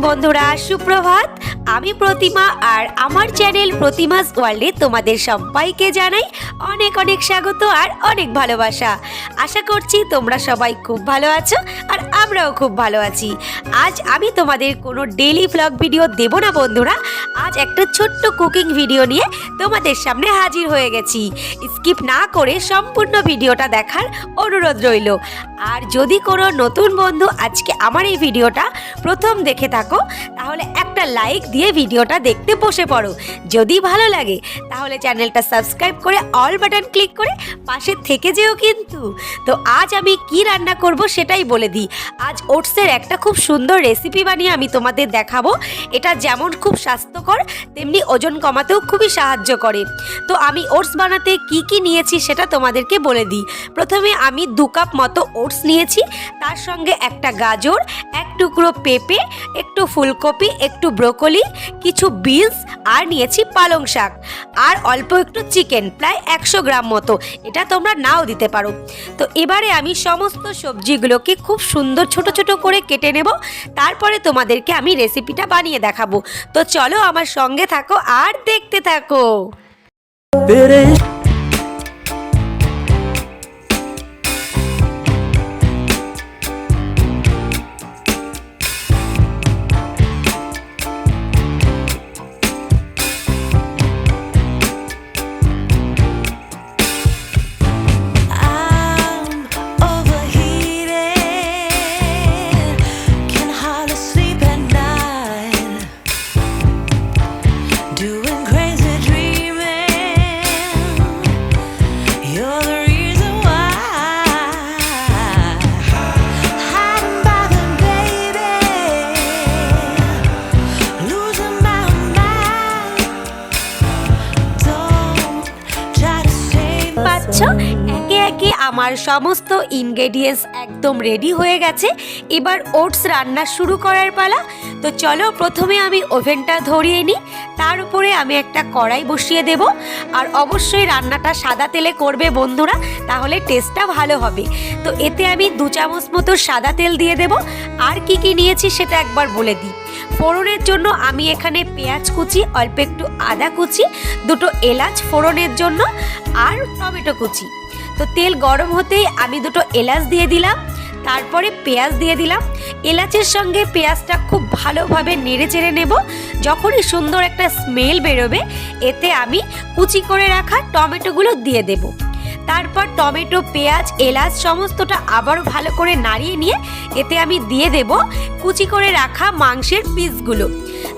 বন্ধুরা, সুপ্রভাত। আমি প্রতিমা আর আমার চ্যানেল প্রতিমাস ওয়ার্ল্ডে তোমাদের সবাইকে জানাই অনেক অনেক স্বাগত আর অনেক ভালোবাসা। আশা করছি তোমরা সবাই খুব ভালো আছো আর আমরাও খুব ভালো আছি। আজ আমি তোমাদের কোনো ডেইলি ভ্লগ ভিডিও দেব না বন্ধুরা, আজ একটা ছোট্ট কুকিং ভিডিও নিয়ে তোমাদের সামনে হাজির হয়ে গেছি। স্কিপ না করে সম্পূর্ণ ভিডিওটা দেখার অনুরোধ রইল। আর যদি কোনো নতুন বন্ধু আজকে আমার এই ভিডিওটা প্রথম দেখে থাকো তাহলে একটা লাইক দিয়ে ভিডিওটা দেখতে বসে পড়ো। যদি ভালো লাগে তাহলে চ্যানেলটা সাবস্ক্রাইব করে অল বাটন ক্লিক করে পাশে থেকে যেও কিন্তু। তো আজ আমি কি রান্না করব সেটাই বলে দিই। আজ ওটসের একটা খুব সুন্দর রেসিপি বানিয়ে আমি তোমাদের দেখাবো। এটা যেমন খুব স্বাস্থ্যকর তেমনি ওজন কমাতেও খুবই সাহায্য করে। তো আমি ওটস বানাতে কি কি নিয়েছি সেটা তোমাদেরকে বলে দিই। প্রথমে আমি 2 কাপ মতো ওটস নিয়েছি, তার সঙ্গে একটা গাজর, এক টুকরো পেঁপে, একটু ফুলকপি, একটু ব্রোকলি, কিছু বিনস আর নিয়েছি পালং শাক আর অল্প একটু চিকেন, প্রায় 100 গ্রাম মতো। এটা তোমরা নাও দিতে পারো। তো এবারে আমি সমস্ত সবজিগুলোকে খুব সুন্দর ছোট ছোট করে কেটে নেব, তারপরে তোমাদেরকে আমি রেসিপিটা বানিয়ে দেখাবো। তো চলো আমার সঙ্গে থাকো আর দেখতে থাকো। একে একে আমার সমস্ত ইনগ্রেডিয়েন্টস একদম রেডি হয়ে গেছে। এবার ওটস রান্না শুরু করার পালা। তো চলো প্রথমে আমি ওভেনটা ধরিয়ে নিই, তার উপরে আমি একটা কড়াই বসিয়ে দেব। আর অবশ্যই রান্নাটা সাদা তেলে করবে বন্ধুরা, তাহলে টেস্টটা ভালো হবে। তো এতে আমি 2 চামচ মতো সাদা তেল দিয়ে দেব। আর কি কি নিয়েছি সেটা একবার বলে দিই। ফোড়নের জন্য আমি এখানে পেঁয়াজ কুচি, অল্প একটু আদা কুচি, 2টো এলাচ ফোড়নের জন্য আর টমেটো কুচি। তো তেল গরম হতেই আমি 2টো এলাচ দিয়ে দিলাম, তারপরে পেঁয়াজ দিয়ে দিলাম। এলাচের সঙ্গে পেঁয়াজটা খুব ভালোভাবে নেড়ে চেড়ে নেব। যখনই সুন্দর একটা স্মেল বেরোবে এতে আমি কুচি করে রাখা টমেটোগুলো দিয়ে দেব। তারপর টমেটো, পেঁয়াজ, এলাচ সমস্তটা আবারও ভালো করে নাড়িয়ে নিয়ে এতে আমি দিয়ে দেব কুচি করে রাখা মাংসের পিসগুলো।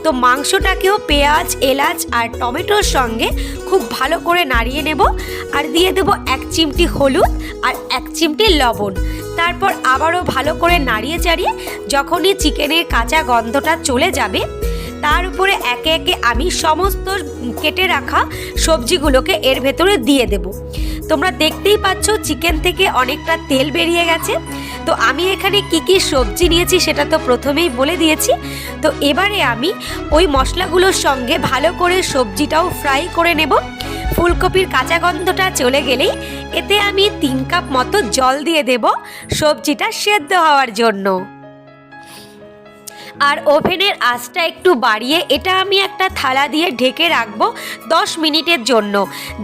তো মাংসটাকেও পেঁয়াজ, এলাচ আর টমেটোর সঙ্গে খুব ভালো করে নাড়িয়ে নেব। আর দিয়ে দেব 1 চিমটি হলুদ আর 1 চিমটি লবণ। তারপর আবারও ভালো করে নাড়িয়ে চাড়িয়ে যখনই চিকেনের কাঁচা গন্ধটা চলে যাবে তার উপরে একে একে আমি সমস্ত কেটে রাখা সবজিগুলোকে এর ভেতরে দিয়ে দেব। তোমরা দেখতেই পাচ্ছ চিকেন থেকে অনেকটা তেল বেরিয়ে গেছে। তো আমি এখানে কি কি সবজি নিয়েছি সেটা তো প্রথমেই বলে দিয়েছি। তো এবারে আমি ওই মশলাগুলোর সঙ্গে ভালো করে সবজিটাও ফ্রাই করে নেব। ফুলকপির কাঁচা গন্ধটা চলে গেলেই এতে আমি 3 কাপ মতো জল দিয়ে দেব সবজিটা সেদ্ধ হওয়ার জন্য। আর ওভেনের আঁচটা একটু বাড়িয়ে এটা আমি একটা থালা দিয়ে ঢেকে রাখবো 10 মিনিটের জন্য।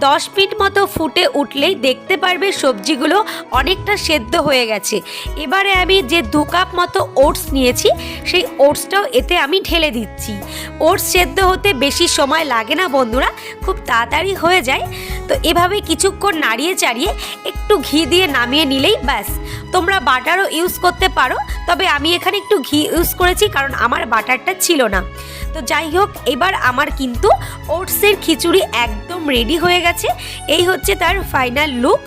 10 মিনিট মতো ফুটে উঠলেই দেখতে পারবে সবজিগুলো অনেকটা সেদ্ধ হয়ে গেছে। এবারে আমি যে 2 কাপ মতো ওটস নিয়েছি সেই ওটসটাও এতে আমি ঢেলে দিচ্ছি। ওটস সেদ্ধ হতে বেশি সময় লাগে না বন্ধুরা, খুব তাড়াতাড়ি হয়ে যায়। তো এভাবে কিছুক্ষণ নাড়িয়ে চাড়িয়ে একটু ঘি দিয়ে নামিয়ে নিলেই ব্যাস। তোমরা বাটারও ইউজ করতে পারো, তবে আমি এখানে একটু ঘি ইউজ করেছি কারণ আমার বাটারটা ছিল না। তো যাই হোক, এবার আমার কিন্তু ওটসের খিচুড়ি একদম রেডি হয়ে গেছে। এই হচ্ছে তার ফাইনাল লুক।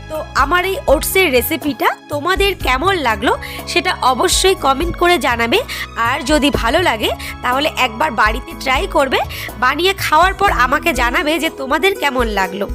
তো আমার এই ওটসের রেসিপিটা তোমাদের কেমন লাগলো সেটা অবশ্যই কমেন্ট করে জানাবে। আর যদি ভালো লাগে তাহলে একবার বাড়িতে ট্রাই করবে, বানিয়ে খাওয়ার পর আমাকে জানাবে যে তোমাদের কেমন লাগলো।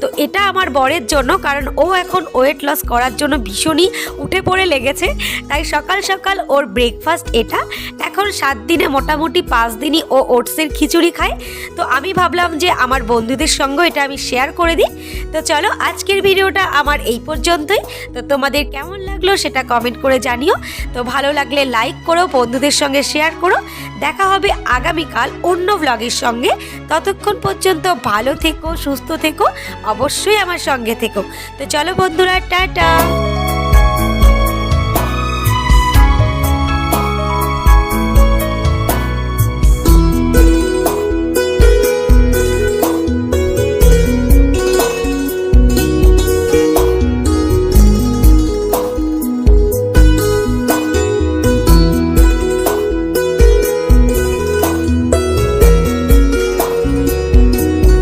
তো এটা আমার বরের জন্য, কারণ ও এখন ওয়েট লস করার জন্য ভীষণই উঠে পড়ে লেগেছে, তাই সকাল সকাল ওর ব্রেকফাস্ট এটা। এখন 7 দিনে মোটামুটি 5 দিনই ও ওটসের খিচুড়ি খায়। তো আমি ভাবলাম যে আমার বন্ধুদের সঙ্গে এটা আমি শেয়ার করে দিই। তো চলো আজকের ভিডিওটা আমার এই পর্যন্তই। তো তোমাদের কেমন লাগলো সেটা কমেন্ট করে জানিও। তো ভালো লাগলে লাইক করো, বন্ধুদের সঙ্গে শেয়ার করো। দেখা হবে আগামীকাল অন্য ব্লগের সঙ্গে। ততক্ষণ পর্যন্ত ভালো থেকো, সুস্থ থেকো, অবশ্যই আমার সঙ্গে থেকো। তো চলো বন্ধুরা, টাটা।